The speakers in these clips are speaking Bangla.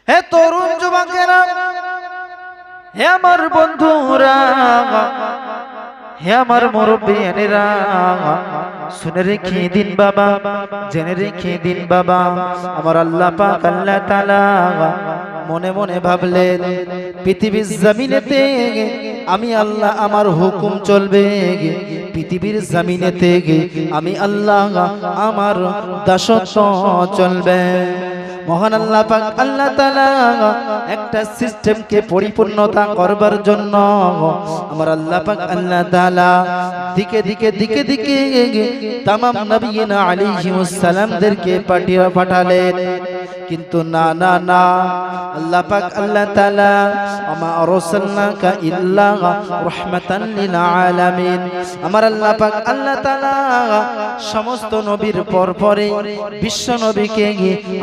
হে তরুণ যুবকেরা, হে আমার বন্ধুরা, হে আমার মুরব্বিয়ানেরা, শুনে রেখে দিন বাবা, জেনে রেখে দিন বাবা, আমার আল্লাহ পাক আল্লাহ তাআলা মনে মনে ভাবলেন পৃথিবীর জমিনেতে আমি আল্লাহ আমার হুকুম চলবে, পৃথিবীর জমিনেতে আমি আল্লাহ আমার দাসত্ব চলবে। মহান আল্লাহ পাক আল্লাহ তাআলা একটা সিস্টেমকে পরিপূর্ণতা করবার জন্য আমার আল্লাহ পাক আল্লাহ তাআলা দিকে দিকে দিকে দিকে तमाम নবিয়িনা আলাইহিস সালামদেরকে পাঠালেন। কিন্তু না না না, আল্লাহ পাক আল্লাহ তাআলা আমা আরসালনাকা ইল্লা রাহমাতান লিল আলামিন, আমার আল্লাহ পাক আল্লাহ তাআলা সমস্ত নবীর পরে বিশ্ব নবীকে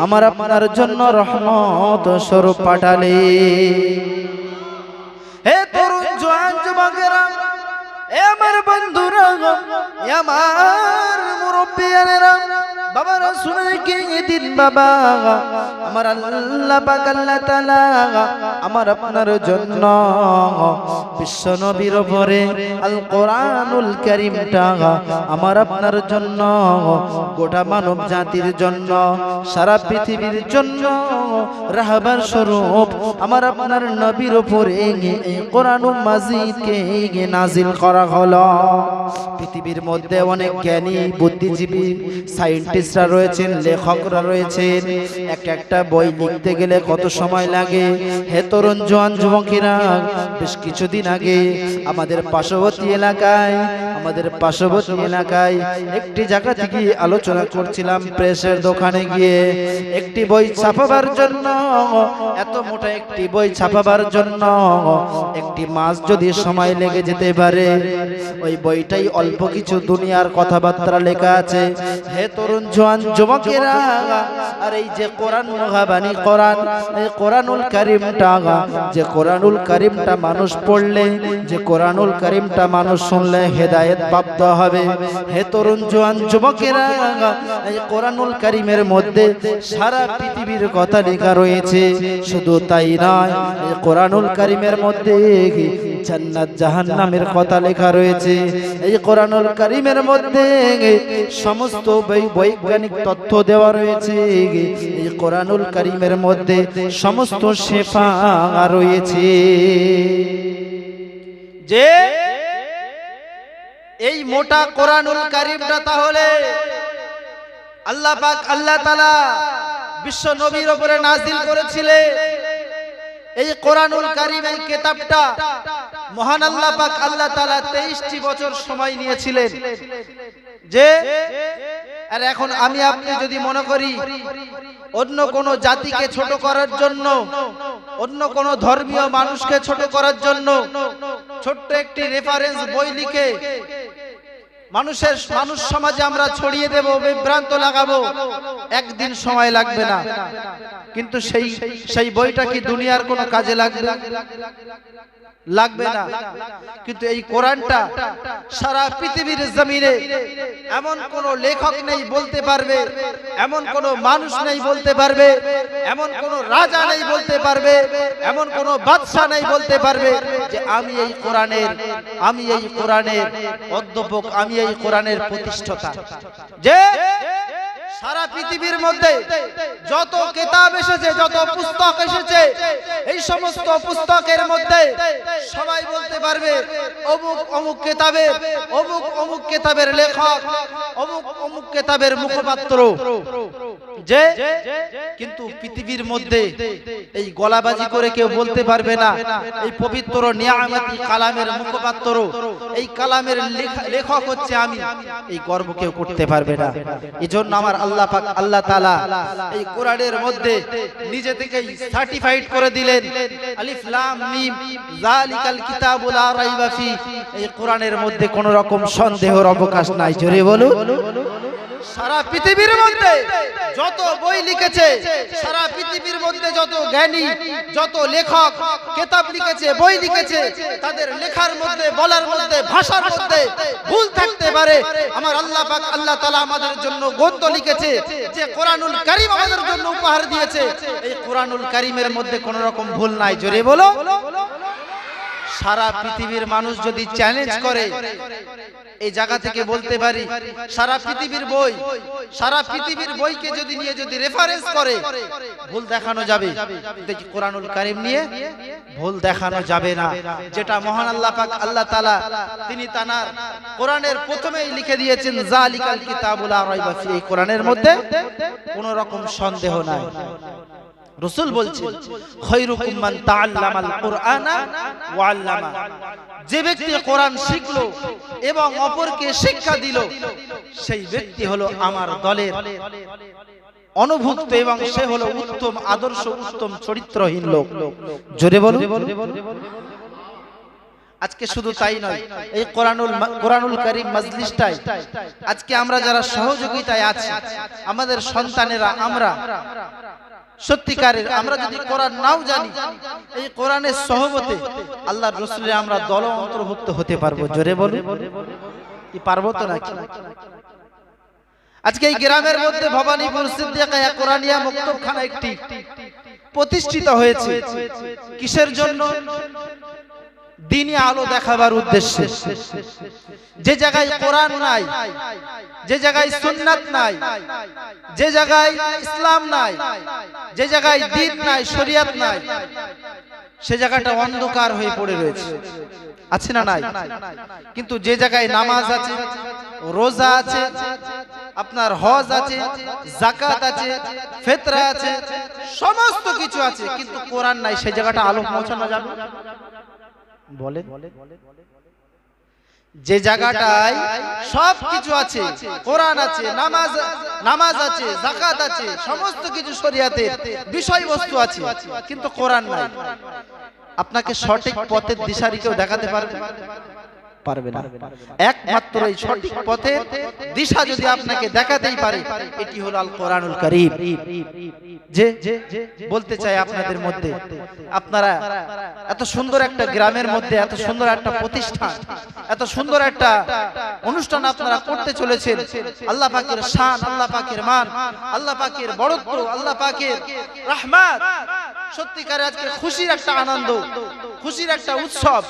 আমার আপনার জন্য রহমত স্বরূপ পাঠালেন। হে তরুণ জওয়ান যুবকেরা, হে আমার বন্ধুরা, হে আমার মুরব্বিয়ানেরা, বাবারা শুনে রেখে দিন বাবা, আমার আল্লাহ পাক আল্লাহ তাআলা আমার আপনার জন্য বিশ্ব নবীর উপরে আল কোরআনুল কারীমটা আমার আপনার জন্য, গোটা মানব জাতির জন্য, সারা পৃথিবীর জন্য রাহবার স্বরূপ আমার আপনার নবীর উপরে এই কোরআনুল মাজিদকে নাজিল করা হলো। পৃথিবীর মধ্যে অনেক জ্ঞানী বুদ্ধিজীবী সায়েন্টিস্টরা রয়েছেন, লেখকরা রয়েছেন, একটা বই লিখতে গেলে কত সময় লাগে। হে তরুণ জওয়ান যুবকেরা, বেশ কিছুদিন আগে আমাদের পার্শ্ববর্তী এলাকায় একটি জায়গা থেকে আলোচনা করছিলাম, প্রেসের দোকানে গিয়ে একটি বই ছাপাবার জন্য, এত মোটা একটি বই ছাপাবার জন্য একটি মাস যদি সময় লেগে যেতে পারে, ওই বইটাই অল্প কিছু দুনিয়ার কথাবার্তা লেখা আছে। হে তরুণ জওয়ান যুবকেরা, আর এই যে কোরআন মহাবাণী কোরআন, এই কোরআনুল কারীমটা, যে কোরআনুল কারীমটা মানুষ পড়লে, যে কোরআনুল কারীমটা মানুষ শুনলে হেদায়েত প্রাপ্ত হবে। হে তরুণ জওয়ান যুবকেরা, এই কোরআনুল কারীমের মধ্যে সারা পৃথিবীর কথা লেখা রয়েছে। শুধু তাই নয়, এই কোরআনুল কারীমের মধ্যে জান্নাত জাহান্নামের কথা লেখা রয়েছে। এই কোরআনুল কারীমের মধ্যে সমস্ত বৈজ্ঞানিক তথ্য দেওয়া রয়েছে। এই কোরআনুল কারীমের মধ্যে সমস্ত শিফা রয়েছে। যে এই মোটা কোরআনুল কারীমটা তাহলে আল্লাহ পাক আল্লাহ তাআলা বিশ্ব নবীর উপরে নাজিল করেছিলেন। এই কোরআনুল কারীম, এই কিতাবটা মহান আল্লাহ পাক আল্লাহ তাআলা 23টি বছর সময় নিয়েছিলেন। যে আর এখন আমি আপনি যদি মনে করি অন্য কোন জাতিকে ছোট করার জন্য, অন্য কোন ধর্মীয় মানুষকে ছোট করার জন্য ছোট্ট একটি রেফারেন্স বই লিখে মানুষ সমাজে আমরা ছড়িয়ে দেব, বিভ্রান্ত লাগাবো, একদিন সময় লাগবে না। কিন্তু সেই বইটা কি দুনিয়ার কোনো কাজে লাগবে না। কিন্তু এই কোরআনটা সারা পৃথিবীর জমিনে এমন কোন লেখক নেই বলতে পারবে, এমন কোন মানুষ নেই বলতে পারবে, এমন কোন রাজা নেই বলতে পারবে, এমন কোন বাদশা নেই বলতে পারবে যে আমি এই কোরআনের অধ্যাপক, আমি এই কোরআনের প্রতিষ্ঠাতা। যে সারা পৃথিবীর মধ্যে যত কিতাব এসেছে, যত পুস্তক এসেছে, এই সমস্ত পুস্তকের মধ্যে সবাই বলতে পারবে অমুক অমুক কিতাবের লেখক, অমুক কিতাবের মুখপাত্র। যে কিন্তু পৃথিবীর মধ্যে এই গলাবাজি করে কেউ বলতে পারবে না এই পবিত্র নিয়ামতি কালামের মুখপাত্র, এই কালামের লেখক হচ্ছে আমি, এই গর্ব কেউ করতে পারবে না। এজন্য আমার আল্লাহ পাক আল্লাহ তাআলা এই কোরআনের মধ্যে নিজে থেকেই সার্টিফাইড করে দিলেন, আলিফ লাম মিম যালিকাল কিতাবু লা রাইবা ফি। এই কোরআনের মধ্যে কোনো রকম সন্দেহের অবকাশ নাই। জোরে বলুন। সারা পৃথিবীর মধ্যে যত বই লিখেছে, সারা পৃথিবীর মধ্যে যত জ্ঞানী, যত লেখক কিতাব লিখেছে, বই লিখেছে, তাদের লেখার মধ্যে, বলার মধ্যে, ভাষার মধ্যে ভুল থাকতে পারে। আমার আল্লাহ পাক আল্লাহ তাআলা আমাদের জন্য গ্রন্থ লিখেছে, যে কোরআনুল কারীম আমাদের জন্য উপহার দিয়েছে। এই কোরআনুল কারীমের মধ্যে কোনো রকম ভুল নাই। জোরে বলো। সারা পৃথিবীর মানুষ যদি চ্যালেঞ্জ করে, এই জায়গা থেকে বলতে পারি, সারা পৃথিবীর বই, সারা পৃথিবীর বইকে যদি নিয়ে যদি রেফারেন্স করে, ভুল দেখানো যাবে। দেখি কোরআনুল কারীম নিয়ে ভুল দেখানো যাবে না। যেটা মহান আল্লাহ পাক আল্লাহ তাআলা তিনি তানার কোরআনের প্রথমেই লিখে দিয়েছেন, যালিকাল কিতাবু লা রাইবা ফি, এই কোরআনের মধ্যে কোনো রকম সন্দেহ নাই। রাসূল বলছেন, খায়রুকুম মান তাআল্লামাল কুরআনা ওয়া আল্লামা, যে ব্যক্তি কোরআন শিখলো এবং অপরকে শিক্ষা দিল, সেই ব্যক্তি হলো আমার দলের অনুভুক্ত এবং সে হলো উত্তম আদর্শ, উত্তম চরিত্রহীন লোক। জোরে বলুন। আজকে শুধু তাই নয়, এই কোরআনুল কারীম মাজলিসটাই আজকে আমরা যারা সহযোগিতায় আছি, আমাদের সন্তানেরা, আমরা সত্যিকারের, আমরা যদি কোরআন নাও জানি, এই কোরআনের সহবতে আল্লাহর রাসূলের আমরা দল অন্তর্ভুক্ত হতে পারবো। জোরে বলুন। কি পারবো তো নাকি? আজকে এই গ্রামের মধ্যে ভবানীপুর সিদ্দিকিয়া কোরআনিয়া মুক্তবখানা একটি প্রতিষ্ঠিত হয়েছে। কিসের জন্য? দ্বীনি আলো দেখাবার উদ্দেশ্যে। যে জায়গায় কোরআন নাই, যে জায়গায় সুন্নাত নাই, যে জায়গায় ইসলাম নাই, যে জায়গায় দ্বীন নাই, শরিয়ত নাই, সে জায়গাটা অন্ধকার হয়ে পড়ে রয়েছে। আছে না নাই? কিন্তু যে জায়গায় নামাজ আছে, রোজা আছে, আপনার হজ আছে, যাকাত আছে, ফিতরা আছে, সমস্ত কিছু আছে, কিন্তু কোরআন নাই, সেই জায়গাটা আলো পৌঁছানো যাবে? বলেন। যে জায়গাটায় সব কিছু আছে, কোরআন আছে, নামাজ আছে, যাকাত আছে, সমস্ত কিছু শরীয়তের বিষয়বস্তু আছে, কিন্তু কোরআন নাই, আপনাকে সঠিক পথের দিশারি কেউ দেখাতে পারবে না। একমাত্র এই সঠিক পথের দিশা যদি আপনাকে দেখাতেই পারে, এটি হলো আল কোরআনুল কারীম। যে বলতে চাই আপনাদের মধ্যে, আপনারা এত সুন্দর একটা গ্রামের মধ্যে, এত সুন্দর একটা প্রতিষ্ঠান, এত সুন্দর একটা অনুষ্ঠান আপনারা করতে চলেছেন। আল্লাহ পাকের শান, আল্লাহ পাকের মান, আল্লাহ পাকের বড়ত্ব, আল্লাহ পাকের রহমত, সত্যিকারে আজকে খুশির একটা আনন্দ, খুশির একটা উৎসব।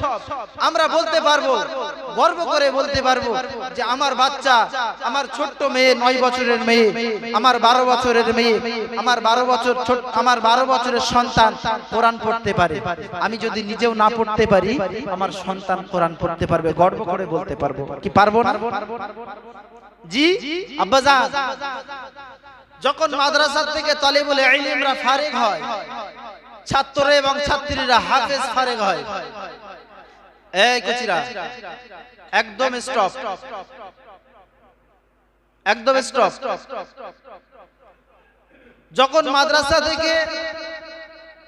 আমরা বলতে পারবো, গর্ব করে বলতে পারবো যে আমার বাচ্চা, আমার ছোট্ট মেয়ে, 9 বছরের মেয়ে, আমার 12 বছরের মেয়ে, আমার 12 বছরের সন্তান কোরআন পড়তে পারে। আমি যদি নিজেও না পড়তে পারি, আমার সন্তান কোরআন পড়তে পারবে, গর্ব করে বলতে পারবো। কি পারবো না? জি আব্বাজান, যখন মাদ্রাসা থেকে তালিবুল ইলমরা ফারিগ হয়, ছাত্র এবং ছাত্রীরা হাফেজ ফারিগ হয়, এই কচিরা একদম স্টপ, একদম স্টপ। যখন মাদ্রাসা থেকে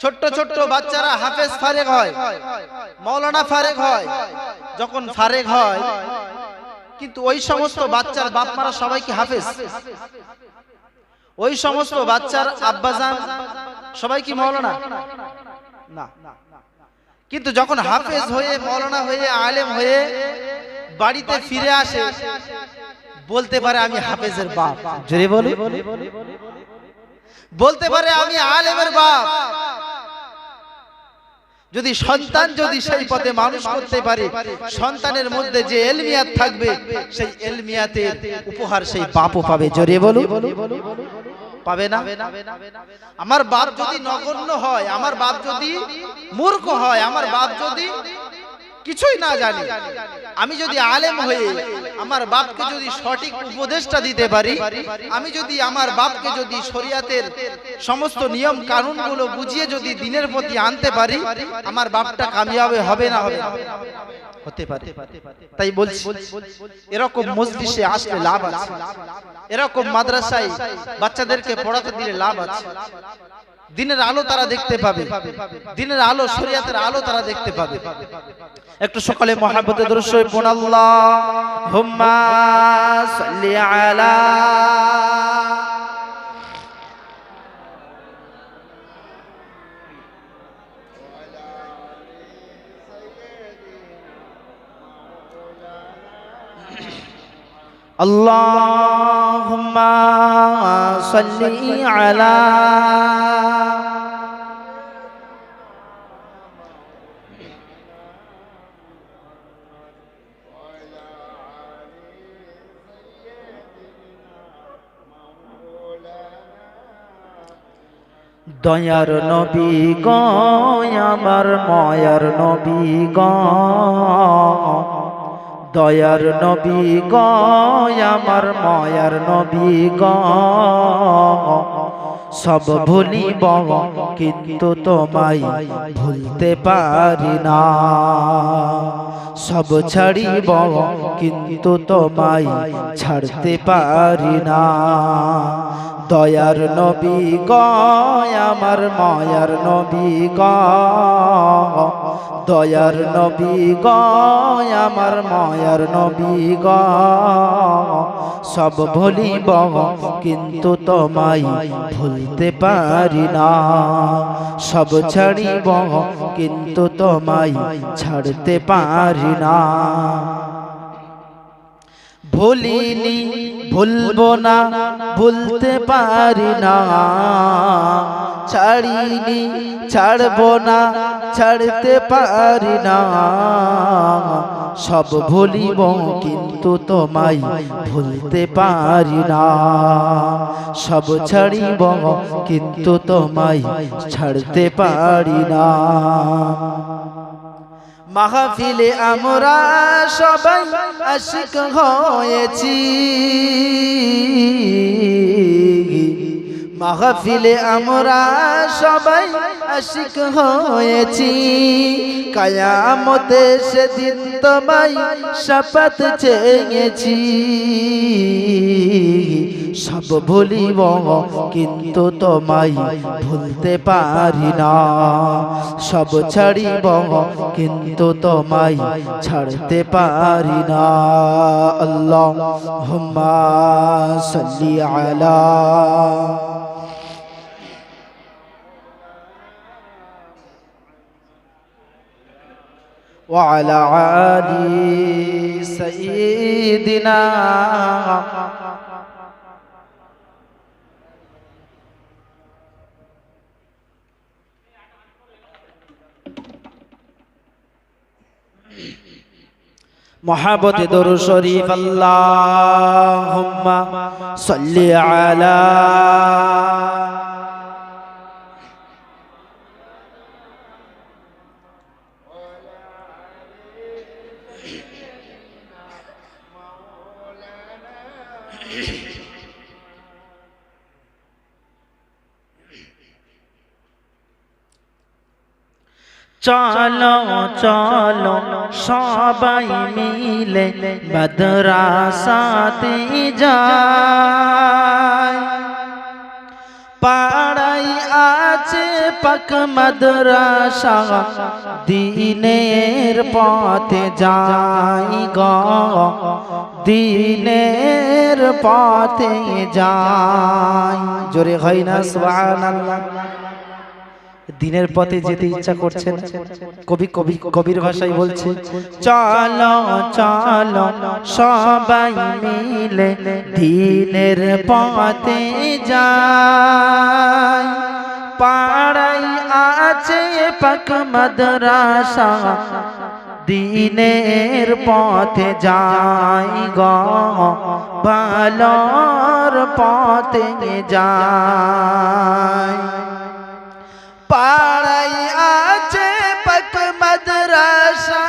ছোট্ট ছোট্ট বাচ্চারা হাফেজ ফারিগ হয়, মাওলানা ফারিগ হয়, যখন ফারিগ হয়, কিন্তু ওই সমস্ত বাচ্চার বাপ মারা সবাই কি হাফেজ? ওই সমস্ত বাচ্চার আব্বাজান সবাই কি মাওলানা? না। কিন্তু যখন হাফেজ হয়ে, মাওলানা হয়ে, আলেম হয়ে বাড়িতে ফিরে আসে, বলতে পারে আমি হাফেজের বাপ। জোরে বলি। বলতে পারে আমি আলেমের বাপ। যদি সন্তান যদি সেই পথে মানুষ করতে পারে, সন্তানের মধ্যে যে এলমিয়াত থাকবে, সেই এলমিয়াতের উপহার সেই বাপও পাবে। জোরে বলি। পাবে না? আমার বাপ যদি নগণ্য হয়, আমার বাপ যদি মূর্খ হয়, আমার বাপ যদি কিছুই না জানে, আমি যদি আলেম হয়ে আমার বাপকে যদি সঠিক উপদেশটা দিতে পারি, আমি যদি আমার বাপকে যদি শরিয়াতের সমস্ত নিয়ম কানুনগুলো বুঝিয়ে যদি দ্বীনের প্রতি আনতে পারি, আমার বাপটা কামিয়াব হবে না? হবে, হতে পারে। তাই বলছি, এরকম মজলিসে আসলে লাভ আছে, এরকম মাদ্রাসায় বাচ্চাদেরকে পড়াতে দিলে লাভ আছে। দিনের আলো তারা দেখতে পাবে, দিনের আলো শরীয়তের আলো তারা দেখতে পাবে। একটু সকালে মহব্বতে দরুদ শরীফ পড়ুন, আল্লাহুম্মা সাল্লি আলা আল্লাহুম্মা সাল্লি আলা দয়ার নবী গো আমার মায়ার নবী গো, দয়ার নবী গো আমার মায়ার নবী গো, সব ভুলিব কিন্তু তোমায় ভুলতে পারি না, সব ছাড়িব কিন্তু তোমায় ছাড়তে পারি না। দয়ার নবী গো আমার মায়ার নবী গো, দয়ার নবী গো আমার মায়ার নবী গো, সব ভুলিব কিন্তু তোমায় ভুলতে পারি না, সব ছাড়িব কিন্তু তোমায় ছাড়তে পারি না। ভুলিনি ভুলবো না ভুলতে পারি না, ছাড়িনি ছাড়বো না ছাড়তে পারি না, সব ভুলিব কিন্তু তোমায় ভুলতে পারি না, সব ছাড়িব কিন্তু তোমায় ছাড়তে পারি না। মাহফিলে আমরা সবাই আশিক হয়েছি, মাহফিলে আমরা সবাই আশিক হয়েছি, কিয়ামতে সেদিন তোমায় শপথ চেয়েছি, সব ভুলিব কিন্তু তোমায় ভুলতে পারি না, সব ছাড়িব কিন্তু তোমায় ছাড়তে পারি না। আল্লাহুম্মা সাল্লি আলা وعلى آل سيدنا محبت درود شریف اللهم صل على চলো চলো সবাই মিলে মাদ্রাসাতে যাই, পাড়াই আছে পাক মাদ্রাসা, দিনের পথে যাই গো, দিনের পথে যাই। জোরে হয় না সুবহানাল্লাহ। দিনের পথে যেতে ইচ্ছা করছে না, কবির ভাষায় বলছে, চলো চলো সবাই মিলে দিনের পথে যাই, পাড়াই আছে পাক মাদ্রাসা, দিনের পথে যাই গো, ভালোর পথে যাই, পাড়াই আছে পাক মাদ্রাসা,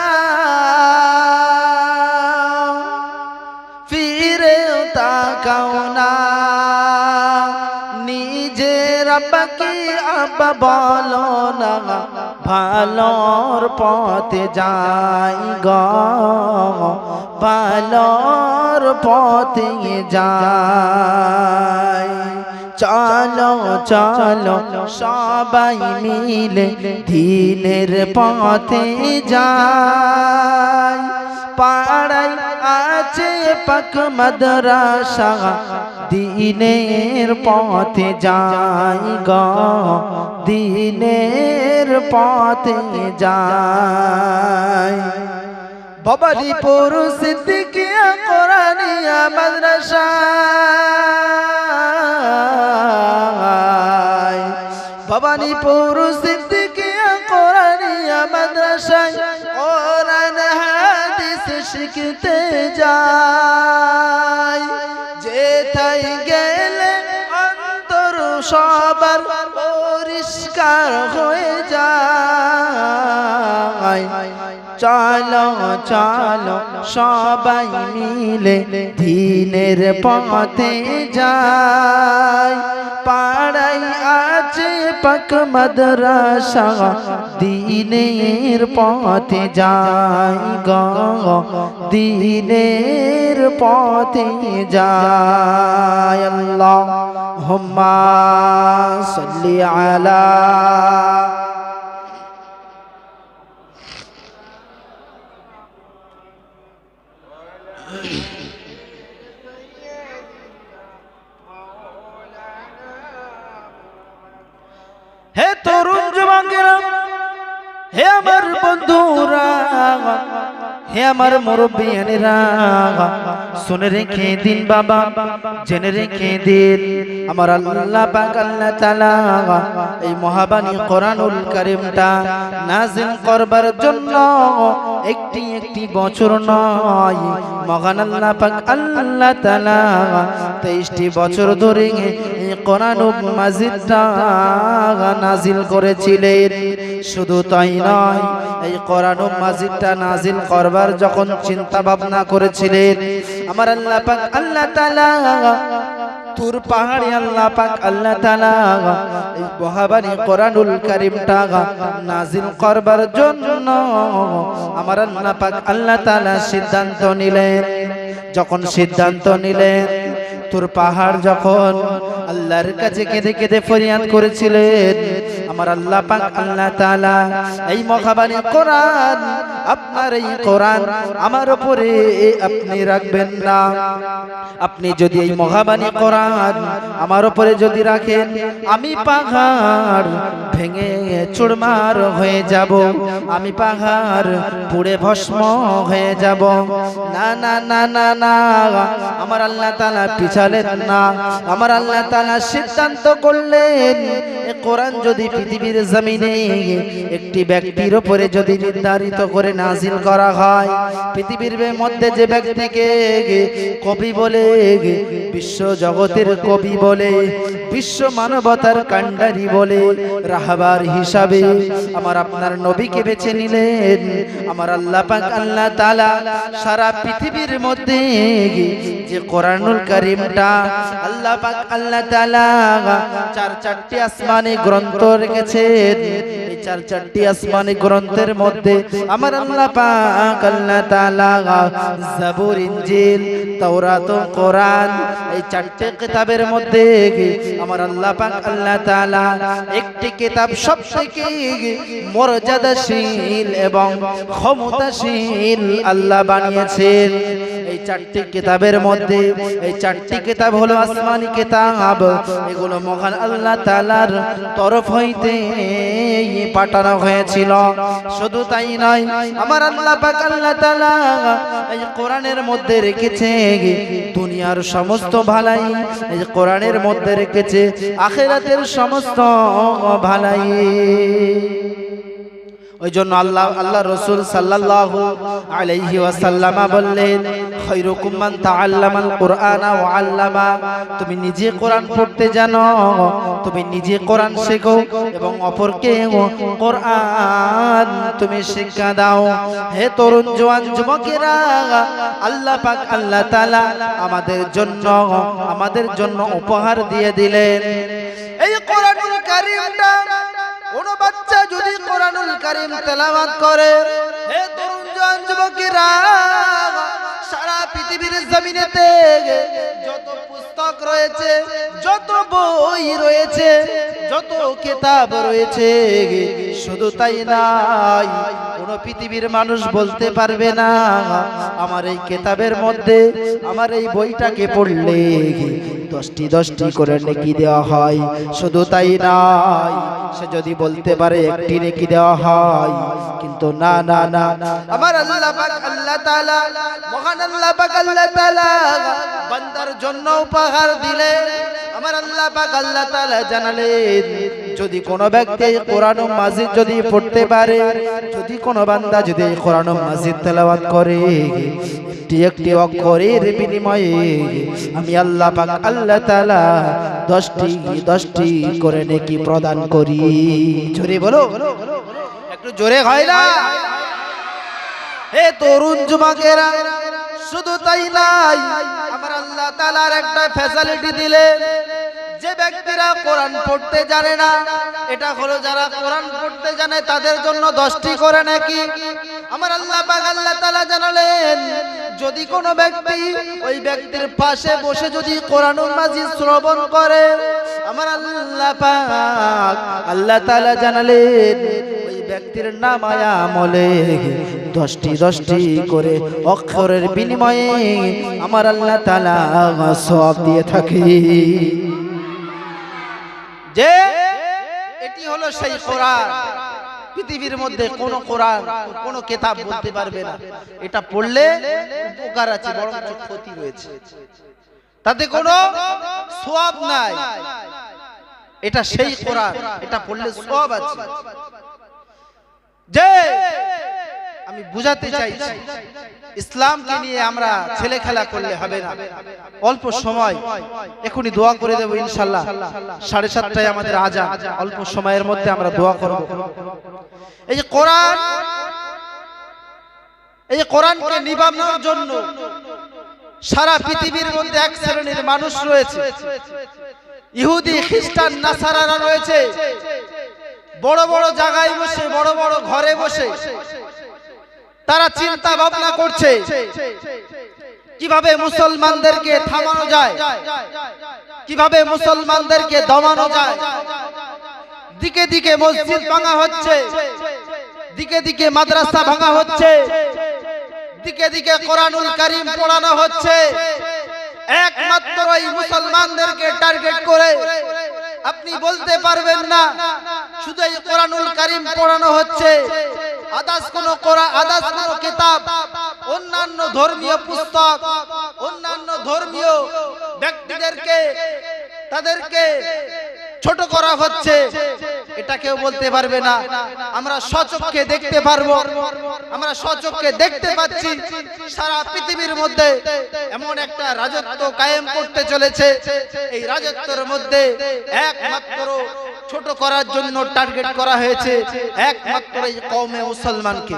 ফিরে তাকাও না, নিজের আব্বাকে আব্বা বলো না, ভালোর পথে যাই গো, ভালোর পথে যাই। চলো চলো সবাই মিলে দ্বীনের পথে যাই পাড়ায় আছে পাক মাদ্রাসা দ্বীনের পথে যাই গো দ্বীনের পথে যাই ভবানীপুর সিদ্দিকিয়া কোরআনিয়া মাদ্রাসা ভবানীপুর সিদ্দিকিয়া কোরআনিয়া মাদ্রাসায় কোরআন হাদিস শিখতে যাই যেথায় গেলে অন্তর সবার পরিষ্কার হয়ে যায় চলো চলো সবাই মিলে দ্বীনের পথে যাই পাড়াই আছে পাক মাদ্রাসা দ্বীনের পথে যাই গো দ্বীনের পথে যাই আল্লাহুম্মা সাল্লি আলা হে তরুণ যুবকেরা হে আমার বন্ধুরা হে আমার মুরব্বিয়ানেরা শুনে রেখে দিন বাবা জেনে রেখে দিন আমার আল্লাহ পাক আল্লাহ তাআলা এই মহাবানী কোরআনুল কারীমটা নাযিল করবার জন্য একটি বছর নয় মহান আল্লাহ পাক আল্লাহ তাআলা 23টি বছর ধরে এই কোরআনুল মাজিদটা নাযিল করেছিলেন শুধু তাই নয় এই কোরআনুল মাজিদটা নাযিল করবার যখন চিন্তা ভাবনা করেছিলেন আমার আল্লাহ পাক আল্লাহ তাআলা তুর পাহাড়ে আল্লাহ পাক আল্লাহ তাআলা এই মহাবানী কোরআনুল কারীমটা নাযিল করবার জন্য আমার আল্লাহ পাক আল্লাহ তাআলা সিদ্ধান্ত নিলেন যখন সিদ্ধান্ত নিলেন তুর পাহাড় যখন আল্লাহর কাছে কেঁদে কেঁদে ফরিয়াদ করেছিলেন আমার আল্লাহ পাক আল্লাহ তাআলা এই মহাবানী কোরআন আপনার এই কোরআন আমার উপরে আপনি রাখবেন না আপনি যদি এই মহাবানী কোরআন আমার উপরে যদি রাখেন আমি পাহাড় ভেঙে চুরমার হয়ে যাব আমি পাহাড় পুড়ে ভস্ম হয়ে যাব না না না না না আমার আল্লাহ তাআলা পিছালেন না আমার আল্লাহ তাআলা সিদ্ধান্ত করলেন এই কোরআন যদি পৃথিবীর জমিনে একটি ব্যক্তির উপরে যদি নির্ধারিত করে নাযিল করা হয় পৃথিবীর মধ্যে যে ব্যক্তিকে কবি বলে বিশ্ব জগতের কবি বলে বিশ্ব মানবতার কান্ডারি বলে রাহবার হিসাবে আমার আপনার নবীকে বেছে নিলেন আমার আল্লাহ পাক আল্লাহ তাআলা সারা পৃথিবীর মধ্যে যে কোরআনুল কারীমটা আল্লাহ পাক আল্লাহ তাআলা চারটি আসমানি গ্রন্থ রেখেছেন এই চারটি আসমানি গ্রন্থের মধ্যে আমার আল্লাহ পাক আল্লাহ তাআলা জাবুর ইনজিল তাওরাত ও কোরআন এই চারটি কিতাবের মধ্যে আমার আল্লাহ পাক আল্লাহ তাআলা একটি কিতাব সবথেকে মর্যাদাশীল এবং ক্ষমতাশীল আল্লাহ বানিয়েছেন এই চারটি কিতাবের মধ্যে এই চারটি কিতাব হলো আসমানি কিতাব এগুলো মহান আল্লাহ তাআলার তরফ হইতে পাঠানো হয়েছিল শুধু তাই নয় আমার আল্লাহ পাক আল্লাহ তাআলা এই কোরআনের মধ্যে রেখেছে দুনিয়ার সমস্ত ভালাই এই কোরআনের মধ্যে রেখেছে আখিরাতের সমস্ত ভালাই ওই জন্য আল্লাহ রাসূল সাল্লাল্লাহু আলাইহি ওয়াসাল্লাম বললেন খায়রুকুম মান তাআল্লামাল কুরআনা ওয়া আল্লামা তুমি নিজে কোরআন পড়তে জানো তুমি নিজে কোরআন শেখো এবং অপরকে কোরআন তুমি শিক্ষা দাও হে তরুণ জওয়ান যুবকেরা আল্লাহ পাক আল্লাহ তাআলা আমাদের জন্য উপহার দিয়ে দিলেন এই কোরআনুল কারীমটা কোন বাচ্চা যদি কোরআনুল কারীম তেলাওয়াত করে হে তরুণ জওয়ান যুবকেরা সারা পৃথিবীর জমিনেতে যত পুস্তক পুস্তক রয়েছে, যত বই রয়েছে, যত কিতাব রয়েছে, শুধু তাই নাই, কোন পৃথিবীর মানুষ বলতে পারবে না আমার এই কিতাবের মধ্যে, আমার এই বইটাকে পড়লে 10টি করে নেকি দেওয়া হয়। শুধু তাই নাই, সে যদি বলতে পারে 1টি নেকি দেওয়া হয়, কিন্তু না না না, আমার আল্লাহ পাক আল্লাহ তাআলা, মহান আল্লাহ পাক আল্লাহ তাআলা বান্দার জন্য উপহার দিলেন। আমার আল্লাহ পাক আল্লাহ তাআলা জানালেন, যদি কোনো ব্যক্তি কোরআন মাজিদ যদি পড়তে পারে, যদি কোনো বান্দা যদি কোরআন মাজিদ তেলাওয়াত করে, একটি অক্ষরের বিনিময়ে আমি আল্লাহ পাক আল্লাহ তাআলা 10টি করে নেকি প্রদান করি। জোরে বলো, একটু জোরে হয় না? হে তরুণ যুবকেরা, শুধু তাই নাই, আমার আল্লাহ তাআলার একটা ফ্যাসিলিটি দিলেন, যে ব্যক্তিরা কোরআন পড়তে জানে না, এটা হলো যারা কোরআন পড়তে জানে তাদের জন্য 10টি করে নাকি। আমার আল্লাহ পাক আল্লাহ তাআলা জানালেন, যদি কোনো ব্যক্তি ওই ব্যক্তির পাশে বসে যদি কোরআনুল মাজিদ শ্রবণ করে, আমার আল্লাহ পাক আল্লাহ তাআলা জানালেন, ওই ব্যক্তির নামায়ে আমলে 10টি করে অক্ষরের বিনিময়ে আমার আল্লাহ তাআলা সওয়াব দিয়ে থাকে। যে এটি হলো সেই কোরআন, পৃথিবীর মধ্যে কোন কোরআন কোন কিতাব বলতে পারবে না এটা পড়লে উপকার আছে, বরঞ্চ ক্ষতি রয়েছে, তাতে কোনো সওয়াব নাই। এটা সেই কোরআন, এটা পড়লে সওয়াব আছে। যে আমি বুঝাতে চাইছি, ইসলামকে নিয়ে আমরা ছেলে খেলা করলে হবে না। অল্প সময়, এখনই দোয়া করে দেব ইনশাআল্লাহ। 7:30টায় আমাদের আজান, অল্প সময়ের মধ্যে আমরা দোয়া করব। এই যে কোরআন, এই যে কোরআনকে নিভানোর জন্য সারা পৃথিবীর মধ্যে এক শ্রেণীর মানুষ রয়েছে, ইহুদি খ্রিস্টান নাসারারা রয়েছে, বড় বড় জায়গায় বসে, বড় বড় ঘরে বসে তারা চিন্তা ভাবনা করছে কিভাবে মুসলমানদেরকে থামানো যায়, কিভাবে মুসলমানদেরকে দমানো যায়। দিকে দিকে মসজিদ ভাঙা হচ্ছে, দিকে দিকে মাদ্রাসা ভাঙা হচ্ছে, দিকে দিকে কোরআনুল কারীম পড়ানো হচ্ছে, একমাত্র এই মুসলমানদেরকে টার্গেট করে। আপনি বলতে পারবেন না শুধু এই কোরআনুল কারীম পড়ানো হচ্ছে, আদার্স কোন কোরআন, আদার্স কোন কিতাব, অন্যান্য ধর্মীয় পুস্তক, অন্যান্য ধর্মীয় ব্যক্তিদেরকে তাদেরকে ছোট করা হচ্ছে, এটা কেউ বলতে পারবে না। আমরা স্বচক্ষে দেখতে পারবো, আমরা স্বচক্ষে দেখতে পাচ্ছি সারা পৃথিবীর মধ্যে এমন একটা রাজত্ব কায়েম করতে চলেছে। এই রাজত্বের মধ্যে একমাত্র ছোট করার জন্য টার্গেট করা হয়েছে একমাত্র এই কওমে মুসলমানকে।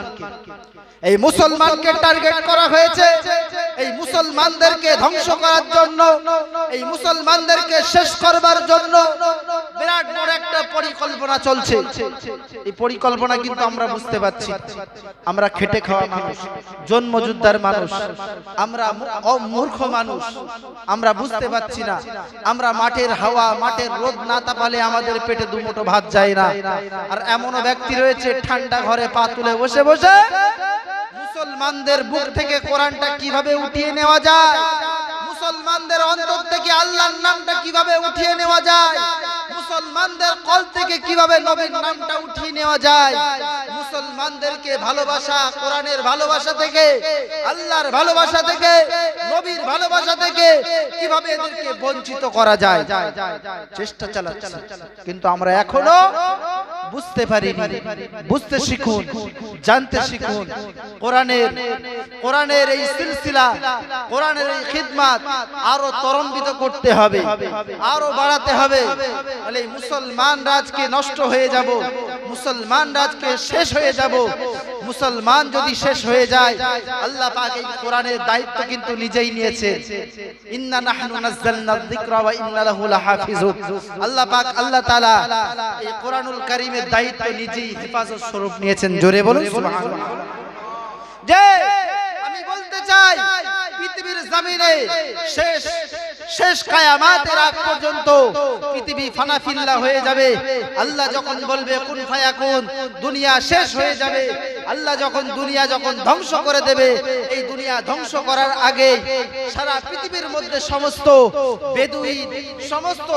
এই মুসলমানকে টার্গেট করা হয়েছে, এই মুসলমানদেরকে ধ্বংস করার জন্য, এই মুসলমানদেরকে শেষ করবার জন্য বিরাট বড় একটা পরিকল্পনা চলছে। এই পরিকল্পনা কিন্তু আমরা বুঝতে পারছি, আমরা খেটে খাওয়া মানুষ, জন্মযুদ্ধার মানুষ, আমরা মূর্খ মানুষ, আমরা বুঝতে পারছি না। আমরা মাঠের হাওয়া, মাঠের রোদ না তাপালে আমাদের পেটে দুমুঠো ভাত যায় না। আর এমনও ব্যক্তি রয়েছে ঠান্ডা ঘরে পা তুলে বসে বসে মুসলমানদের বুক থেকে কোরআনটা কিভাবে উঠিয়ে নেওয়া যায়, মুসলমানদের অন্তর থেকে আল্লাহর নামটা কিভাবে উঠিয়ে নেওয়া যায়, মুসলমানদের কল থেকে কিভাবে নবীর নামটা উঠিয়ে নেওয়া যায়, মুসলমানদেরকে ভালোবাসা, কোরআনের ভালোবাসা থেকে, আল্লাহর ভালোবাসা থেকে, নবীর ভালোবাসা থেকে কিভাবে এদেরকে বঞ্চিত করা যায়, চেষ্টা চালাচ্ছে। কিন্তু আমরা এখনো বুঝতে পারিনি। বুঝতে শিখুন, জানতে শিখুন। কোরআনের এই সিলসিলা, কোরআনের এই খিদমত আরো ত্বরান্বিত করতে হবে, আরো বাড়াতে হবে। তাহলে মুসলমান রাজকে নষ্ট হয়ে যাব, মুসলমান রাজকে শেষ হয়ে যাব। মুসলমান যদি শেষ হয়ে যায়, আল্লাহ পাক এই কোরআনের দায়িত্ব কিন্তু নিজেই নিয়েছে। ইন্না নাহনু নাযালনায যিকরা ওয়া ইন্না লাহু লাহাফিজুন। আল্লাহ পাক আল্লাহ তাআলা এই কোরআনুল কারীমের দায়িত্ব নিজেই হেফাজত স্বরূপ নিয়েছেন। জোরে বলুন সুবহানাল্লাহ। যে আমি বলতে চাই, পৃথিবীর জমিনে শেষ শেষ কিয়ামতের আগ পর্যন্ত পৃথিবী ফানাফিল্লা হয়ে যাবে। আল্লাহ যখন বলবে কুন ফায়াকুন, দুনিয়া শেষ হয়ে যাবে। আল্লাহ যখন দুনিয়া ধ্বংস করে দেবে, এই দুনিয়া ধ্বংস করার আগে সারা পৃথিবীর মধ্যে সমস্ত বেদুইন, সমস্ত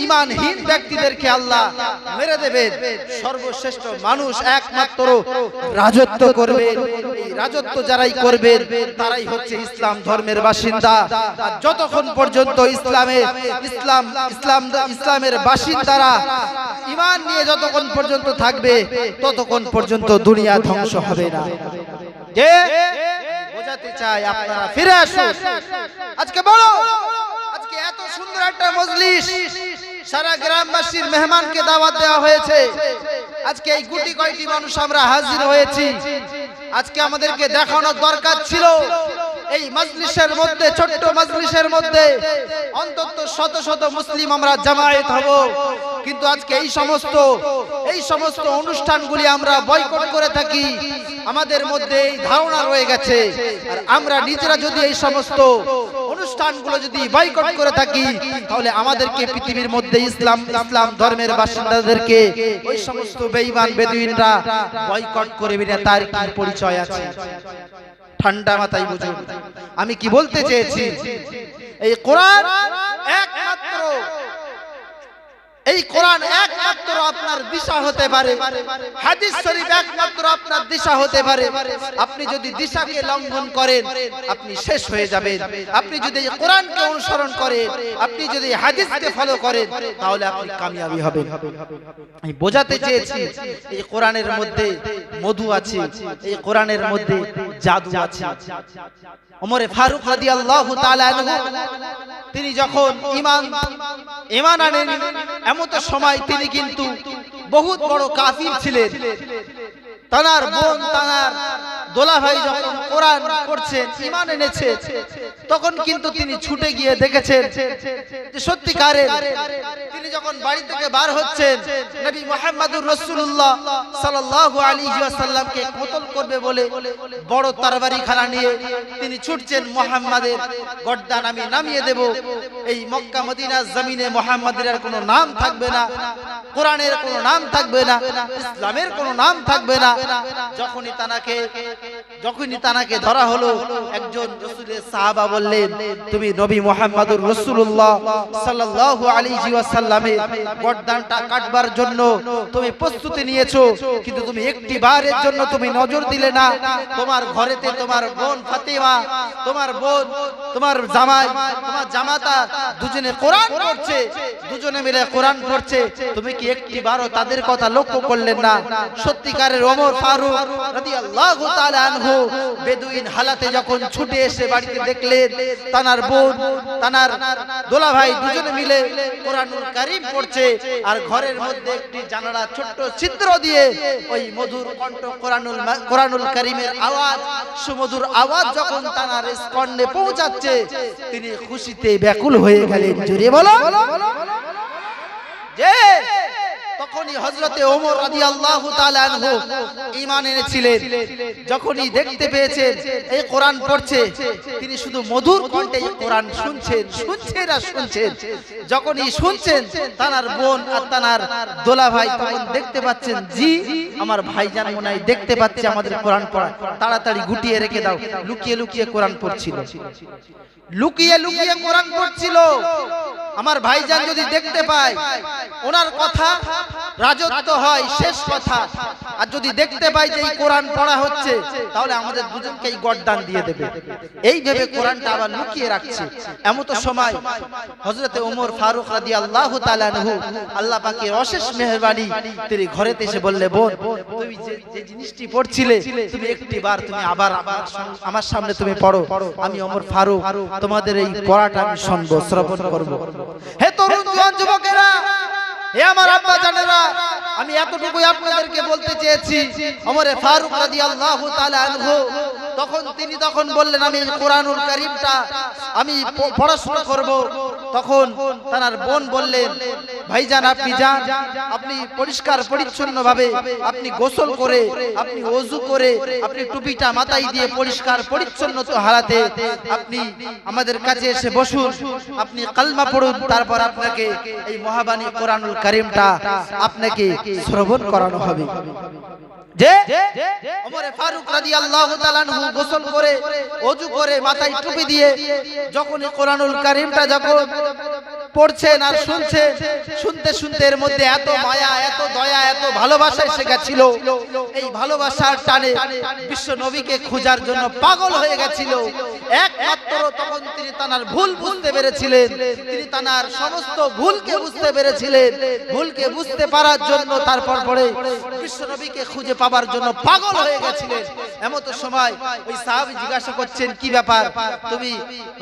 ঈমানহীন ব্যক্তিদেরকে আল্লাহ মেরে দেবে। সর্বশ্রেষ্ঠ মানুষ একমাত্র রাজত্ব করবে। এই রাজত্ব যারাই করবে তারাই হচ্ছে ইসলাম ধর্মের বাসিন্দা। আর যতক্ষণ পর্যন্ত ইসলামের বাসিন্দারা ঈমান নিয়ে যতক্ষণ পর্যন্ত থাকবে ততক্ষণ পর্যন্ত দুনিয়া ধ্বংস হবে না। যে বোঝাতে চাই আপনারা ফিরে আসুন। আজকে বলো, আজকে এত সুন্দর একটা মজলিস, সারা গ্রামবাসীর মেহমানকে দাওয়াত দেওয়া হয়েছে। আজকে এই গুটি কয়টি মানুষ আমরা হাজির হয়েছি। আজকে আমাদেরকে দেখানোর দরকার ছিল এই মজলিসের মধ্যে, ছোট্ট মজলিসের মধ্যে অন্তত শত শত মুসলিম আমরা জামায়াত হব। কিন্তু আজকে এই সমস্ত অনুষ্ঠানগুলি আমরা বয়কট করে থাকি। আমাদের মধ্যে এই ধারণা রয়ে গেছে। আর আমরা নিজেরা যদি এই সমস্ত অনুষ্ঠানগুলো যদি বয়কট করে থাকি, তাহলে আমাদেরকে পৃথিবীর মধ্যে ইসলাম ধর্মের বাসিন্দাদেরকে ওই সমস্ত বেঈমান বেদুইনরা বয়কট করবে না। তার কি পরিচয় আছে? ঠান্ডা মাথায় বুঝুন আমি কি বলতে চেয়েছি। এই কোরআন একমাত্র আপনার দিশা হতে পারে। হাদিস শরীফ একমাত্র আপনার দিশা হতে পারে। আপনি যদি দিশাকে লঙ্ঘন করেন আপনি শেষ হয়ে যাবেন। আপনি যদি কোরআনকে অনুসরণ করেন, আপনি যদি হাদিসকে ফলো করেন, তাহলে আপনি কামিয়াবি হবেন। আমি বোঝাতে চেয়েছি এই কোরআনের মধ্যে মধু আছে, এই কোরআনের মধ্যে জাদু আছে। ওমর ফারুক রাদিয়াল্লাহু তাআলা আনহু তিনি যখন ঈমান আনেন, এমন সময় তিনি কিন্তু বহুত বড় কাফির ছিলেন। তানার বোন, তানার দোলা ভাই যখন কোরআন পড়ছেন, ঈমান এনেছে, তখন কিন্তু তিনি ছুটে গিয়ে দেখেছেন যে সত্যিকারের তিনি যখন বাড়ি থেকে বার হচ্ছেন, নবী মুহাম্মদুর রাসূলুল্লাহ সাল্লাল্লাহু আলাইহি ওয়াসাল্লামকে কতল করবে বলে বড় তরবারি খানা নিয়ে তিনি ছুটছেন। মুহাম্মাদের গর্দান আমি নামিয়ে দেব। এই মক্কা মদিনার জমিনে মুহাম্মাদের আর কোনো নাম থাকবে না, কোরআনের কোনো নাম থাকবে না, ইসলামের কোনো নাম থাকবে না। যখনই তানাকে ধরা হলো, একজন রাসূলের সাহাবা বললেন, তুমি নবী মুহাম্মদুর রাসূলুল্লাহ সাল্লাল্লাহু আলাইহি ওয়াসাল্লামের গর্দানটা কাটবার জন্য তুমি প্রস্তুতি নিয়েছো, কিন্তু তুমি একটি বারের জন্য তুমি নজর দিলে না। তোমার ঘরেতে তোমার বোন ফাতিমা, তোমার বোন, তোমার জামাই, তোমার জামাতা দুজনে কোরআন পড়ছে, দুজনে মিলে কোরআন পড়ছে, তুমি কি একটি বারও তাদের কথা লক্ষ্য করলেন না? সত্যিকারের ওমর ফারুক রাদিয়াল্লাহু তাআলা আনহু বেদুইন হালাতে যখন ছুটে এসে বাড়িতে দেখলেন তানার বোন, তানার দোলা ভাই দুজনে মিলে কোরআনুল কারীম পড়ছে, আর ঘরের মধ্যে একটি জানালা ছোট্ট ছিদ্র দিয়ে ওই মধুর কণ্ঠ কোরআনুল কারীমের আওয়াজ, সুমধুর আওয়াজ যখন তানার স্কন্ডে পৌঁছাচ্ছে, তিনি খুশিতে ব্যাকুল হয়ে গেলেন। জোরে বলো। যে তখনই হযরতে ওমর রাদিয়াল্লাহু তাআলা আনহু ঈমান এনেছিলেন। যখনই দেখতে পেয়েছেন এই কোরআন পড়ছে, তিনি শুধু মধুর কণ্ঠে কোরআন শুনছেন। যখনই শুনছেন, তানার বোন আর তানার দোলা ভাই তখন দেখতে পাচ্ছেন, জি আমার ভাইজান মনে হয় দেখতে পাচ্ছে আমাদের কোরআন পড়া, তাড়াতাড়ি গুটিয়ে রেখে দাও। লুকিয়ে লুকিয়ে কোরআন পড়ছিল, লুকিয়ে লুকিয়ে কোরআন পড়ছিল। আমার ভাইজান যদি দেখতে পায়, ওনার কথা রাজত্ব হয় শেষ কথা। আর যদি দেখতে পাই যে এই কোরআন পড়া হচ্ছে, তাহলে আমাদের দুজনকেই গর্দান দিয়ে দেবে। এই ভেবে কোরআনটা আবার লুকিয়ে রাখছে। এমন তো সময় হযরতে ওমর ফারুক রাদিয়াল্লাহু তাআলা আনহু, আল্লাহ পাকের অশেষ মেহেরবানি, তিনি ঘরেতে এসে বললে, বোন তুমি যে জিনিসটি পড়ছিলে, তুমি একটি বার তুমি আবার আমার সামনে তুমি পড়ো। আমি ওমর ফারুক তোমাদের এই পড়াটা আমি শুনবো, শ্রবণ করব। হে তরুণ যুবকেরা, হে আমার আব্বা জানেরা, আমি এতটুকুই আপনাদেরকে বলতে চেয়েছি। ওমর ফারুক রাদিয়াল্লাহু তাআলা আনহু তখন বললেন, আমি কোরআনুল কারীমটা আমি পড়াশোনা করব। তখন তার বোন বললেন, ভাইজান আপনি যান, আপনি পরিষ্কার পরিচ্ছন্ন ভাবে আপনি গোসল করে, আপনি ওযু করে, আপনি টুপিটা মাথায় দিয়ে পরিষ্কার পরিচ্ছন্ন হালাতে আপনি আমাদের কাছে এসে বসুন, আপনি কালমা পড়ুন, তারপর আপনাকে এই মহাবাণী কোরআনুল কারীমটা আপনাকে শ্রবণ করানো হবে। যে ওমর ফারুক রাদিয়াল্লাহু তাআলা আনহু গোসল করে ওযু করে মাথায় টুপি দিয়ে যখন কোরআনুল কারীমটা যখন পড়ছেন আর শুনছেন, শুনতে শুনতে এর মধ্যে এত মায়া, এত দয়া, এত ভালোবাসা এসে গেছিল, এই ভালোবাসার টানে বিশ্ব নবীকে খোঁজার জন্য পাগল হয়ে গেছিল। একমাত্র তখন তিনি তার ভুল বুঝতে পেরেছিলেন, তিনি তার সমস্ত ভুলকে বুঝতে পেরেছিলেন, ভুলকে বুঝতে পারার জন্য তারপর পরে বিশ্ব নবীকে খুঁজে পাবার জন্য পাগল হয়ে গেছিলেন। এমত সময় ওই সাহাবী জিজ্ঞাসা করছেন, কি ব্যাপার, তুমি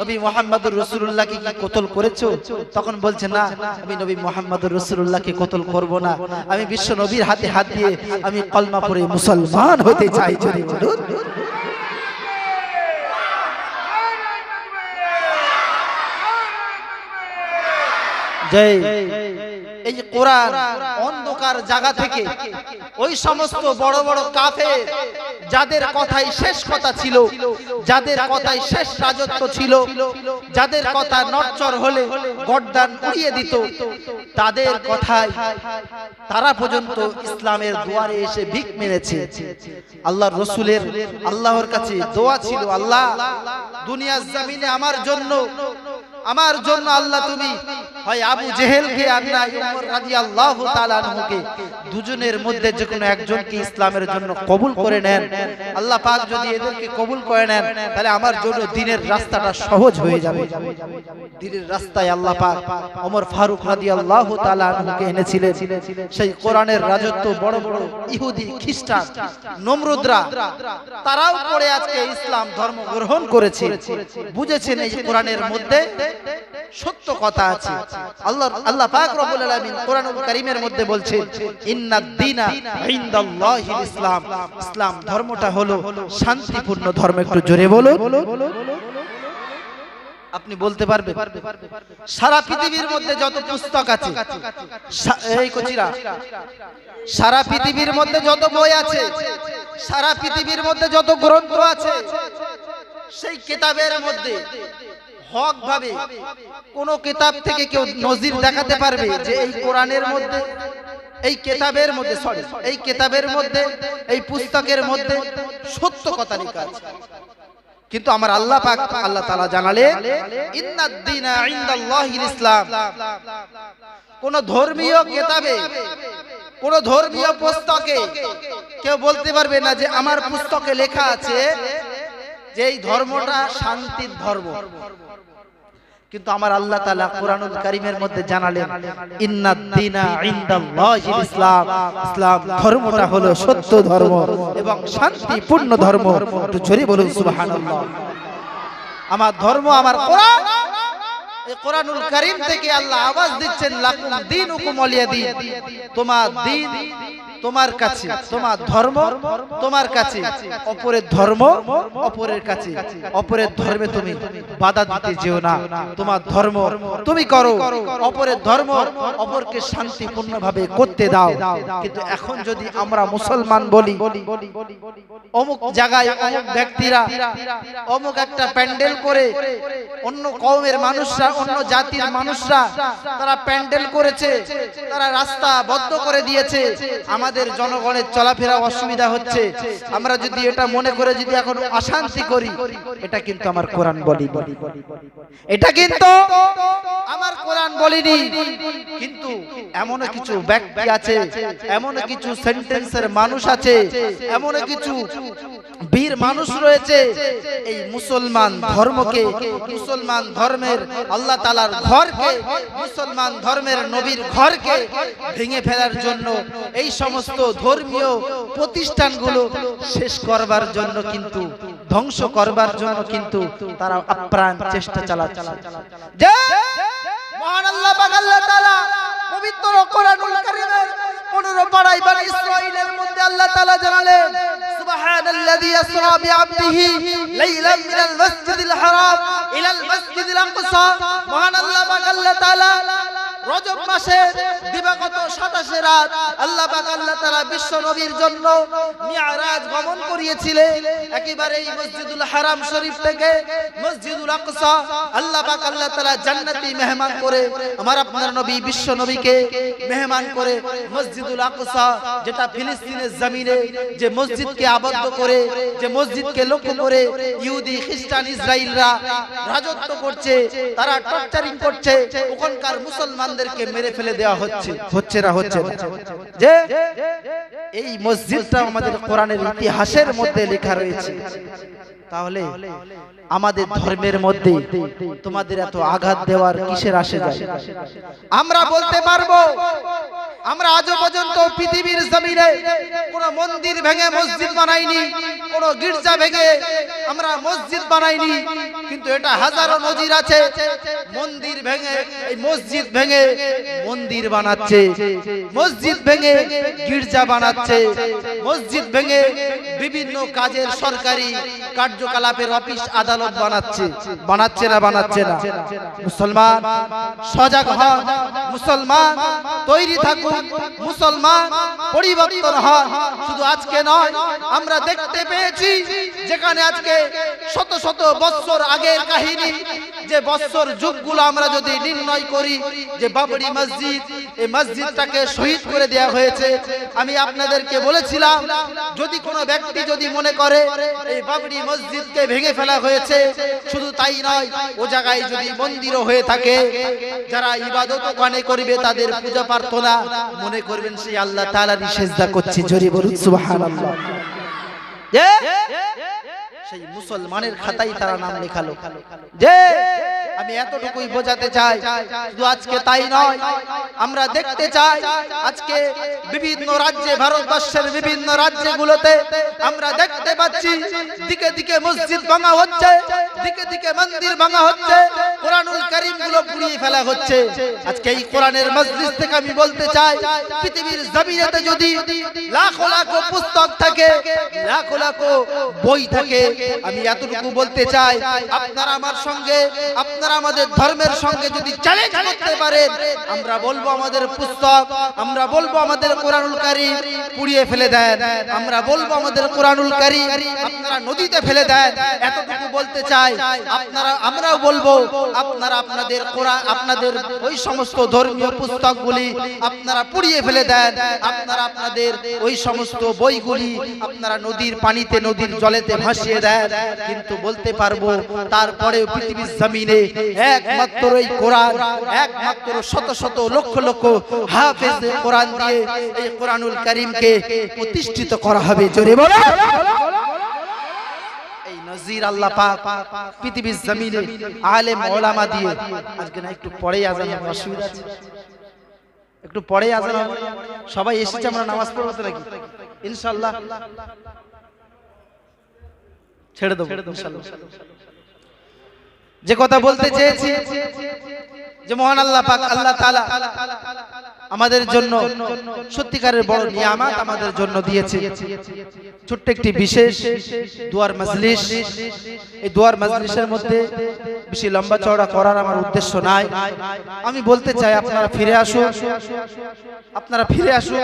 নবী মুহাম্মদুর রাসূলুল্লাহকে কি কতল করেছো? তখন বলছে, না, আমি নবী মুহাম্মদুর রাসূলুল্লাহকে কতল করব না, আমি বিশ্ব নবীর হাতে হাত দিয়ে আমি কলমা পড়ে মুসলমান হতে চাই। জোরে বলুন। জয়। এই যে কোরআন অন্ধকার জায়গা থেকে ওই সমস্ত বড় বড় কাফের যাদের কথাই শেষ কথা ছিল, যাদের কথাই শেষ রাজত্ব ছিল, যাদের কথা নড়চড় হলে গর্দান উড়িয়ে দিত, তাদের কথায় তারা পর্যন্ত ইসলামের দুয়ারে এসে ভিক মেরেছে। আল্লাহর রাসূলের আল্লাহর কাছে দোয়া ছিল, আল্লাহ দুনিয়ার জমিনে আমার জন্য আল্লাহ তুমি হয় আবু জেহেলকে আর না ওমর রাদিয়াল্লাহু তাআলা আনহুকে দুজনের মধ্যে যে কোনো একজনকে ইসলামের জন্য কবুল করে নেন। আল্লাহ পাক যদি এদেরকে কবুল করে নেন তাহলে আমার জন্য দ্বীনের রাস্তাটা সহজ হয়ে যাবে। দ্বীনের রাস্তায় আল্লাহ পাক ওমর ফারুক রাদিয়াল্লাহু তাআলা আনহুকে এনেছিলেন। সেই কোরআনের রাজত্ব বড় বড় ইহুদি, খ্রিস্টান, নমরুদরা তারাও পরে আজকে ইসলাম ধর্ম গ্রহণ করেছে, বুঝেছেন এই কোরআনের মধ্যে সত্য কথা আছে। আল্লাহ পাক রব্বুল আলামিন কোরআনুল কারীমের মধ্যে বলছেন, ইন্নাদ দীনা ইনদাল্লাহিল ইসলাম, ইসলাম ধর্মটা হলো শান্তিপূর্ণ ধর্ম। একটু জোরে বলুন। আপনি বলতে পারবেন সারা পৃথিবীর মধ্যে যত পুস্তক আছে, এই কচিরা, সারা পৃথিবীর মধ্যে যত বই আছে, সারা পৃথিবীর মধ্যে যত গ্রন্থ আছে, সেই কিতাবের মধ্যে হক ভাবে কোন কিতাব থেকে কেউ নজির দেখাতে পারবে যে এই কোরআনের মধ্যে, এই কিতাবের মধ্যে, এই কিতাবের মধ্যে, এই পুস্তকের মধ্যে সত্য কথা লেখা আছে? কিন্তু আমার আল্লাহ পাক আল্লাহ তাআলা জানালেন, ইন্নাদ দীনা ইনদাল্লাহিল ইসলাম। কোন ধর্মীয় কিতাবে, কোন ধর্মীয় পুস্তকে কেউ বলতে পারবে না যে আমার পুস্তকে লেখা আছে যে এই ধর্মটা শান্তির ধর্ম। কিন্তু আমার আল্লাহ তাআলা কোরআনুল কারীমের মধ্যে জানালেন, ইন্নাদ দীনা ইনদাল্লাহিল ইসলাম, ইসলাম ধর্মটা হলো সত্য ধর্ম এবং শান্তিপূর্ণ ধর্ম। একটু জোরে বলুন সুবহানাল্লাহ। আমার ধর্ম আমার কোরআন। এই কোরআনুল কারীম থেকে আল্লাহ আওয়াজ দিচ্ছেন, লাকুম দীনুকুম ওয়ালিয়া দীন। তোমার দ্বীন তোমার কাছে, তোমার ধর্ম তোমার কাছে, অপরের ধর্ম অপরের কাছে। অপরের ধর্মে তুমি বাধা দিতে যেও না, তোমার ধর্ম তুমি করো, অপরের ধর্ম অপরকে শান্তিপূর্ণভাবে করতে দাও। কিন্তু এখন যদি আমরা মুসলমান বলি, অমুক জায়গায় অমুক ব্যক্তিরা অমুক একটা প্যান্ডেল করে, অন্য কওমের মানুষরা, অন্য জাতির মানুষরা তারা প্যান্ডেল করেছে, তারা রাস্তা বন্ধ করে দিয়েছে, আমাদের জনগণের চলাফেরা অসুবিধা হচ্ছে, আমরা যদি এটা মনে করে যদি এখন অশান্তি করি, এটা কিন্তু আমার কোরআন বলেনি, এটা কিন্তু আমার কোরআন বলেনি। কিন্তু এমন কিছু ব্যক্তি আছে, এমন কিছু সেন্টেন্সের মানুষ আছে, এমন কিছু বীর মানুষ রয়েছে, এই মুসলমান ধর্মকে, মুসলমান ধর্মের আল্লাহ তাআলার ঘরকে, মুসলমান ধর্মের নবীর ঘরকে ভেঙে ফেলার জন্য, এই সমস্ত ধর্মীয় প্রতিষ্ঠানগুলো শেষ করবার জন্য, কিন্তু ধ্বংস করবার জন্য কিন্তু তারা আপ্রাণ চেষ্টা চালাচ্ছে। যে মহান আল্লাহ পাক আল্লাহ তাআলা পবিত্র কোরআনুল কারীমের 15 পারায় বনী ইসরাঈলের মধ্যে আল্লাহ তাআলা জানালেন, সুবহানাল্লাযী সুবহানাল্লাযী আসরা বিআবদিহি লাইলাম মিনাল মাসজিদিল হারাম ইলাল মাসজিদিল আকসা। মহান আল্লাহ পাক আল্লাহ তাআলা রজব মাসে দিবাগত 27 রাত আল্লাহ পাক আল্লাহ তাআলা বিশ্ব নবীর জন্য মিরাজ গমন করিয়েছিলেন। একেবারে এই মসজিদুল হারাম শরীফ থেকে মসজিদুল আকসা আল্লাহ পাক আল্লাহ তাআলা জান্নাতি মেহমান করে আমার আপনার নবী বিশ্ব নবীকে মেহমান করে মসজিদুল আকসা, যেটা ফিলিস্তিনের জমিনে যে মসজিদকে আবদ্ধ করে, যে মসজিদকে লক্ষ্য করে ইহুদি খ্রিস্টান ইসরাইলরা রাজত্ব করছে, তারা টর্চারিং করছে, ওখানকার মুসলমানদেরকে মেরে ফেলে দেওয়া হচ্ছে না যে এই মসজিদটা আমাদের কোরআনের ইতিহাসের মধ্যে লেখা রয়েছে। তাহলে আমাদের ধর্মের মধ্যে তোমাদের এত আঘাত দেওয়ার কিসের আসে যায়? আমরা বলতে পারবো আমরা আজও পর্যন্ত পৃথিবীর জমিনে কোন মন্দির ভেঙে মসজিদ বানাইনি, কোন গির্জা ভেঙে আমরা মসজিদ বানাইনি, কিন্তু এটা হাজারো নজির আছে মন্দির ভেঙে এই মসজিদ ভেঙে মন্দির বানাচ্ছে, মসজিদ ভেঙে গির্জা বানাচ্ছে, মসজিদ ভেঙে বিভিন্ন কাজের সরকারি কার্যকলাপের অফিস আদালত বানাচ্ছে না? মুসলমান সজাগ হন, মুসলমান তৈরি থাকুন, মুসলমান পরিবর্তন হন। শুধু আজকে নয়, আমরা দেখতে পেয়েছি যেখানে আজকে শত শত বছর আগের কাহিনী, যে বছর যুগগুলো আমরা যদি নির্ণয় করি, যে বাবরি মসজিদ, এই মসজিদটাকে শহীদ করে দেওয়া হয়েছে। আমি আপনাদেরকে বলেছিলাম যদি কোনো ব্যক্তি যদি মনে করে এই বাবরি মসজিদকে ভেঙে ফেলা হয়েছে, শুধু তাই নয়, ও জায়গায় যদি মন্দিরও হয়ে থাকে, যারা ইবাদত ওখানে করবে তাদের পূজা প্রার্থনা, মনে করবেন সেই আল্লাহ তাআলারই সিজদা করছে। জোরে বলুন সুবহানাল্লাহ। সেই মুসলমানের খাতায় তারা নাম লেখালো। যে আমি এতটুকুই বোঝাতে চাই, শুধু আজকে তাই নয়, আমরা দেখতে চাই আজকে বিভিন্ন রাজ্যে, ভারতবর্ষের বিভিন্ন রাজ্যগুলোতে আমরা দেখতে পাচ্ছি দিকে দিকে মসজিদ ভাঙা হচ্ছে, দিকে দিকে মন্দির ভাঙা হচ্ছে, কোরআনুল কারীম গুলো পুড়িয়ে ফেলা হচ্ছে। আজকে এই কোরআনের মজলিস থেকে আমি বলতে চাই, পৃথিবীর জমিনেতে যদি লাখো লাখো পুস্তক থাকে, লাখো লাখো বই থাকে, আমি এতটুকু বলতে চাই, আপনারা আমার সঙ্গে, আপনারা আমাদের ধর্মের সঙ্গে যদি চ্যালেঞ্জ করতে পারেন, আমরা বলবো আমাদের পুস্তক, আমরা বলবো আমাদের কোরআনুল কারীম পুড়িয়ে ফেলে দেন, আমরা বলবো আমাদের কোরআনুল কারীম আপনারা নদীতে ফেলে দেন। এতটুকু বলতে চাই, আপনারা, আমরাও বলবো আপনারা আপনাদের কোরআন, আপনাদের ওই সমস্ত ধর্মীয় পুস্তকগুলি আপনারা পুড়িয়ে ফেলে দেন, আপনারা আপনাদের ওই সমস্ত বইগুলি আপনারা নদীর পানিতে, নদীর জলেতে ভাসিয়ে দেন। কিন্তু বলতে পারবো তারপরেও পৃথিবীর জমিনে একমাত্র এই কোরআন, একমাত্র শত শত লক্ষ লক্ষ হাফেজ কোরআন দিয়ে এই কোরআনুল কারীমকে প্রতিষ্ঠিত করা হবে। জোরে বলো। এই নজির আল্লাহ পাক পৃথিবীর জমিনে আলেম ওলামা দিয়ে, আজকে না একটু পরেই আজান হবে, অসুবিধা আছে? একটু পরেই আজান হবে, সবাই এসেছে, আমরা নামাজ পড়বো তো নাকি? ইনশাআল্লাহ ছেড়ে দেবো ইনশাআল্লাহ। যে কথা বলতে চেয়েছি, যে মহান আল্লাহ পাক আল্লাহ তাআলা আমাদের জন্য সত্যিকারের বড় নিয়ামত আমাদের জন্য দিয়েছে, ছোট্ট একটি বিশেষ দুয়ার মজলিস। এই দুয়ার মজলিসের মধ্যে বেশি লম্বা চওড়া করার আমার উদ্দেশ্য নাই। আমি বলতে চাই আপনারা ফিরে আসুন, আপনারা ফিরে আসুন,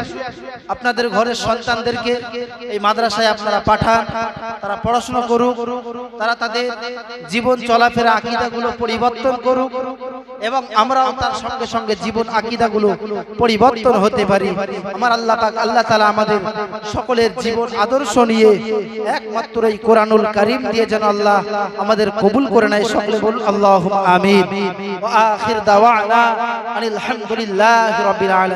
আপনাদের ঘরের সন্তানদেরকে এই মাদ্রাসায় আপনারা পাঠান, তারা পড়াশোনা করুক, তারা তাদের জীবন চলাফেরা আকীদাগুলো পরিবর্তন করুক, এবং আমরাও তার সঙ্গে সঙ্গে জীবন আকীদাগুলো পরিবর্তন হতে পারি। আমার আল্লাহ পাক আল্লাহ তাআলা আমাদের সকলের জীবন আদর্শ নিয়ে একমাত্র এই কোরআনুল কারীম দিয়ে যেন আল্লাহ আমাদের কবুল করে নেয়। সকলে বলুন আল্লাহুম্মা আমিন। ওয়া আখির দাওয়ানা আনিল হামদুলিল্লাহি রাব্বিল আলামিন।